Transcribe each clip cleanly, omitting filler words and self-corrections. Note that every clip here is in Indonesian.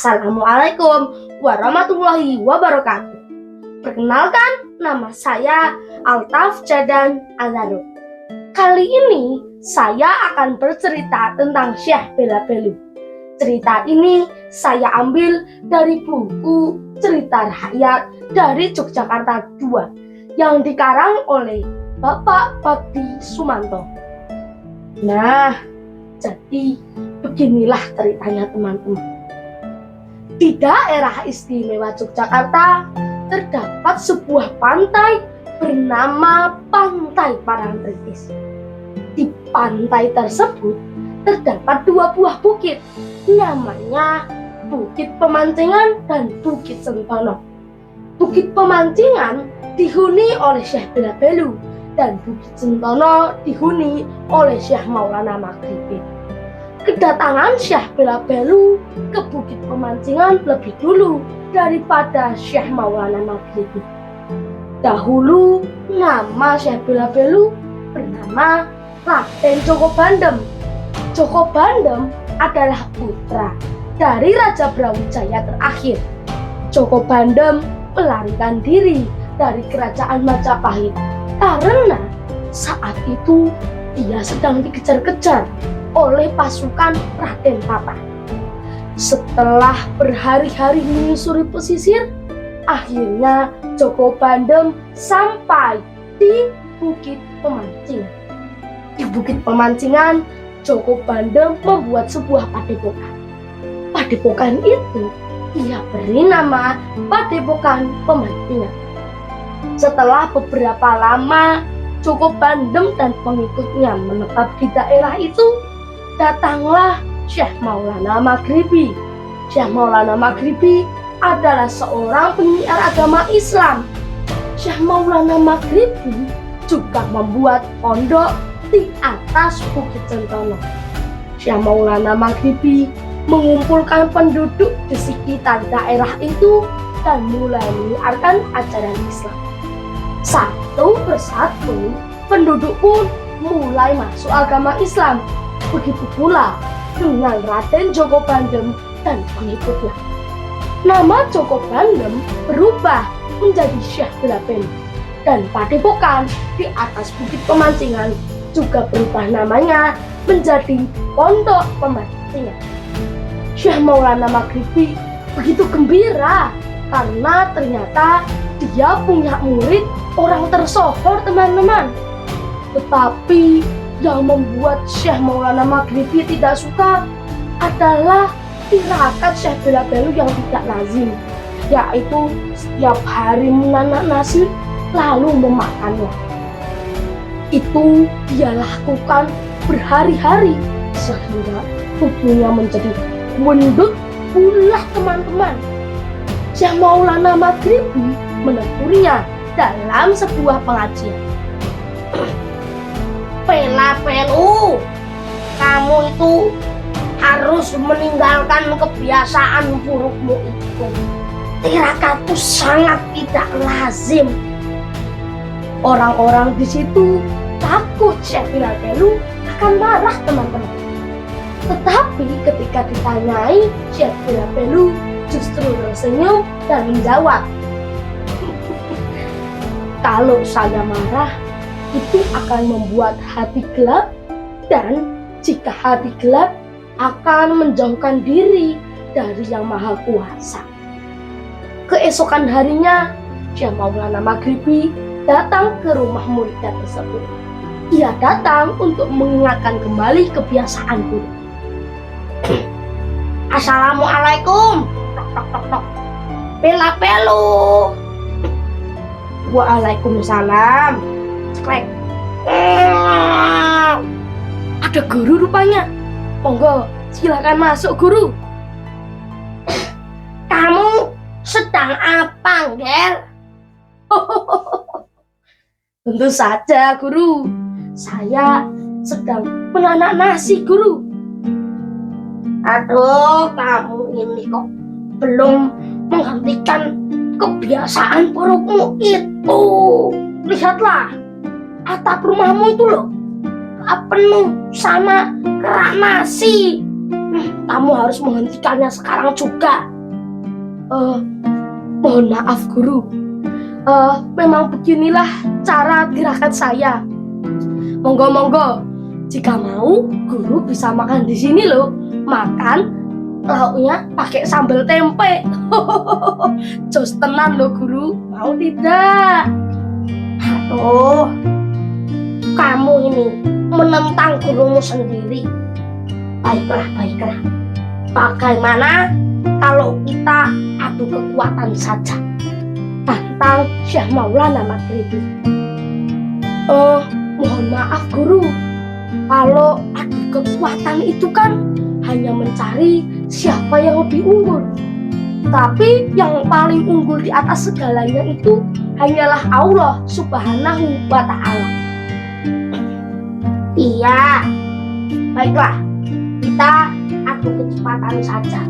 Assalamualaikum warahmatullahi wabarakatuh. Perkenalkan, nama saya Altaf Jadan Azharul. Kali ini saya akan bercerita tentang Syekh Bela Belu. Cerita ini saya ambil dari buku Cerita Rakyat dari Yogyakarta II yang dikarang oleh Bapak Bakti Sumanto. Nah, jadi beginilah ceritanya teman-teman. Di daerah istimewa Yogyakarta terdapat sebuah pantai bernama Pantai Parangtritis. Di pantai tersebut terdapat dua buah bukit, namanya Bukit Pemancingan dan Bukit Sentono. Bukit Pemancingan dihuni oleh Syekh Bela Belu dan Bukit Sentono dihuni oleh Syekh Maulana Maghribi. Kedatangan Syekh Bela Belu ke Bukit Pemancingan lebih dulu daripada Syekh Maulana Maghribi. Dahulu nama Syekh Bela Belu bernama Raden Djoko Bandem. Djoko Bandem adalah putra dari Raja Brawijaya terakhir. Djoko Bandem melarikan diri dari kerajaan Majapahit karena saat itu dia sedang dikejar-kejar oleh pasukan Raden Patah. Setelah berhari-hari menyusuri pesisir, akhirnya Djoko Bandem sampai di Bukit Pemancingan. Di Bukit Pemancingan, Djoko Bandem membuat sebuah padepokan. Padepokan itu ia beri nama Padepokan Pemancingan. Setelah beberapa lama Djoko Bandem dan pengikutnya menetap di daerah itu, datanglah Syekh Maulana Maghribi. Syekh Maulana Maghribi adalah seorang penyiar agama Islam. Syekh Maulana Maghribi juga membuat pondok di atas Bukit Sentono. Syekh Maulana Maghribi mengumpulkan penduduk di sekitar daerah itu dan mulai menyiarkan ajaran Islam. Satu persatu penduduk pun mulai masuk agama Islam. Begitu pula dengan Raden Djoko Bandem dan pengikutnya. Nama Djoko Bandem berubah menjadi Syekh Bela Belu dan padepokan di atas Bukit Pemancingan juga berubah namanya menjadi Pondok Pemancingan. Syekh Maulana Maghribi begitu gembira karena ternyata dia punya murid orang tersohor teman-teman. Tetapi yang membuat Syekh Maulana Maghribi tidak suka adalah tirakat Syekh Bela Belu yang tidak lazim, yaitu setiap hari menanak nasi lalu memakannya. Itu dia lakukan berhari-hari sehingga tubuhnya menjadi mendut pula teman-teman. Syekh Maulana Maghribi menegurnya dalam sebuah pengajian. Bela Belu, kamu itu harus meninggalkan kebiasaan burukmu itu. Tirakat itu sangat tidak lazim. Orang-orang di situ takut Syekh Bela Belu akan marah teman-teman. Tetapi ketika ditanyai, Syekh Bela Belu justru tersenyum dan menjawab, kalau saya marah, itu akan membuat hati gelap, dan jika hati gelap akan menjauhkan diri dari Yang Maha Kuasa. Keesokan harinya, Syekh Maulana Maghribi datang ke rumah muridnya tersebut. Ia datang untuk mengingatkan kembali kebiasaan buruk. Assalamualaikum. Tok tok tok tok. Bela Belu. Waalaikumsalam. Ceklek. Ada guru rupanya. Monggo, silakan masuk guru. Kamu sedang apa, Gel? Tentu saja, guru. Saya sedang menanak nasi, guru. Aduh, kamu ini kok belum menghentikan kebiasaan burukmu itu. Lihatlah, atap rumahmu itu loh, penuh sama kerak nasi. Kamu harus menghentikannya sekarang juga. Eh, Mohon maaf guru. Memang beginilah cara gerakan saya. Monggo, jika mau, guru bisa makan di sini loh. Makan lauknya pakai sambal tempe. Jos tenan loh guru. Mau tidak? Aduh, kamu ini menentang gurumu sendiri. Baiklah. Bagaimana kalau kita adu kekuatan saja? Tantang Syekh Maulana Maghribi. Mohon maaf guru, kalau adu kekuatan itu kan hanya mencari siapa yang lebih unggul. Tapi yang paling unggul di atas segalanya itu hanyalah Allah Subhanahu wa Ta'ala. Iya, baiklah, kita adu kecepatan saja.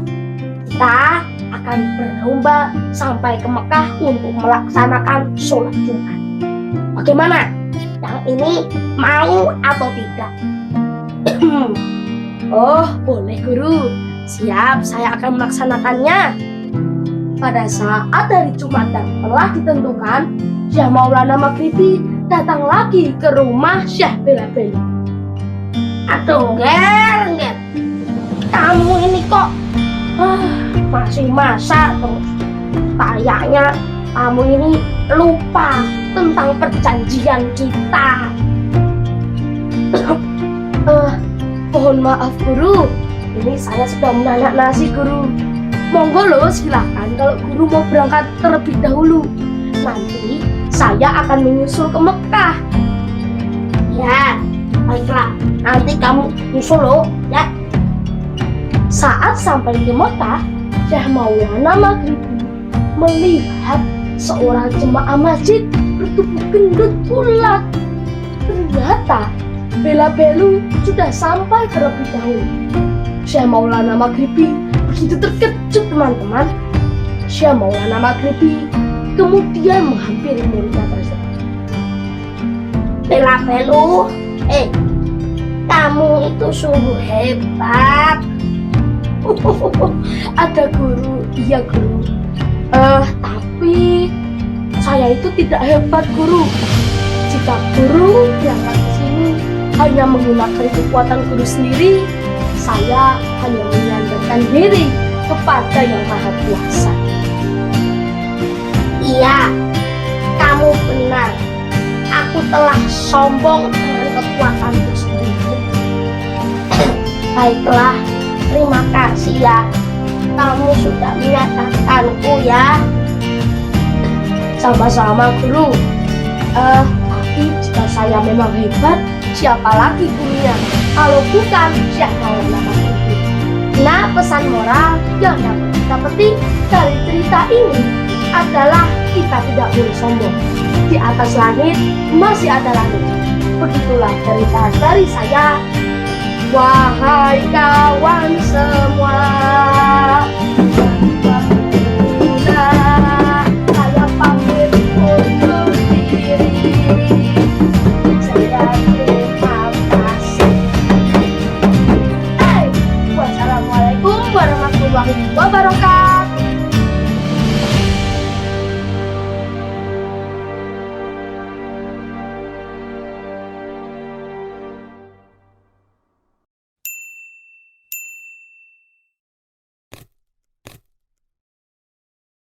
Kita akan berlomba sampai ke Mekah untuk melaksanakan sholat Jumat. Bagaimana? Yang ini mau atau tidak? Oh, boleh guru. Siap, saya akan melaksanakannya. Pada saat hari Jumat yang telah ditentukan, Syekh Maulana Maghribi datang lagi ke rumah Syekh Bela-Beli. Aduh, Ger, kamu ini kok masih masak terus. Kayaknya kamu ini lupa tentang perjanjian kita. Mohon maaf guru, ini saya sedang menanak nasi guru. Monggo loh, silakan kalau guru mau berangkat terlebih dahulu. Nanti saya akan menyusul ke Mekah. Ya, baiklah, nanti kamu nyusul loh, ya. Saat sampai di Mekah, Syekh Maulana Maghribi melihat seorang jemaah masjid bertubuh gendut bulat. Ternyata Bela-Belu sudah sampai terlebih dahulu. Syekh Maulana Maghribi begitu terkejut, teman-teman. Syekh Maulana Maghribi kemudian menghampiri muridnya tersebut. Bela-Belu, kamu itu sungguh hebat. Ada guru, iya guru. Tapi saya itu tidak hebat guru. Jika guru berangkat ke sini hanya menggunakan kekuatan guru sendiri, saya hanya menyandarkan diri kepada Yang Maha Kuasa. Iya, kamu benar. Aku telah sombong dengan kekuatanku sendiri. Baiklah, terima kasih ya. Kamu sudah menyadarkanku ya. Sama-sama guru. Tapi jika saya memang hebat, siapa lagi gurunya kalau bukan Syekh Maulana Maghribi? Nah, pesan moral yang dapat kita petik dari cerita ini adalah kita tidak boleh sombong. Di atas langit masih ada langit. Begitulah cerita dari saya. Wahai kawan semua,